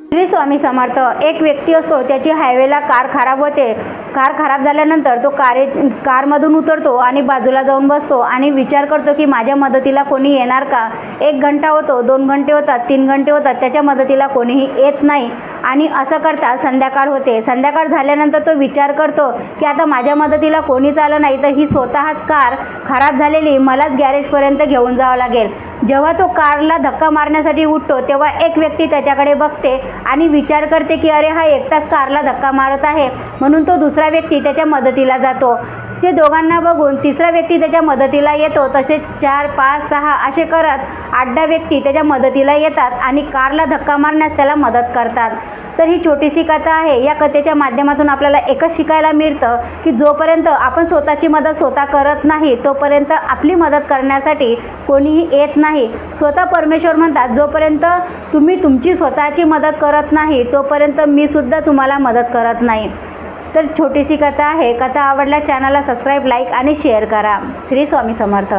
श्री स्वामी समर्थ. एक व्यक्ती असतो, त्याची हायवेला कार खराब होते. कार खराब झाल्यानंतर तो कारमधून उतरतो आणि बाजूला जाऊन बसतो आणि विचार करतो की माझ्या मदतीला कोणी येणार का. 1 घंटा होतो, 2 घंटे होतात, 3 घंटे होतात, त्याच्या मदतीला कोणीही येत नाही. आणि असं करता संध्याकाळ होते. संध्याकाळ झाल्यानंतर तो विचार करतो की आता माझ्या मदतीला कोणीच आलं नाही तर ही स्वतःच कार खराब झालेली मलाच गॅरेजपर्यंत घेऊन जावं लागेल. जेव्हा तो कारला धक्का मारण्यासाठी उठतो तेव्हा एक व्यक्ती त्याच्याकडे बघते आणि विचार करते की अरे हा एकटाच कारला धक्का मारत आहे, म्हणून तो दुसरा व्यक्ती त्याच्या मदतीला जातो. ते दोघांना बघून तिसरा व्यक्ती त्याच्या मदतीला येतो. तसेच 4, 5, 6 असे करत 8-10 व्यक्ती त्याच्या मदतीला येतात आणि कारला धक्का मारण्यास त्याला मदत करतात. तर ही छोटीशी कथा आहे. या कथेच्या माध्यमातून आपल्याला एकच शिकायला मिळतं की जोपर्यंत आपण स्वतःची मदत स्वतः करत नाही तोपर्यंत आपली मदत करण्यासाठी कोणीही येत नाही. स्वतः परमेश्वर म्हणतात, जोपर्यंत तुम्ही तुमची स्वतःची मदत करत नाही तोपर्यंत मी सुद्धा तुम्हाला मदत करत नाही. तर छोटीशी कथा आहे. कथा आवडल्यास चॅनलला सबस्क्राईब, लाईक आणि शेअर करा. श्री स्वामी समर्थ.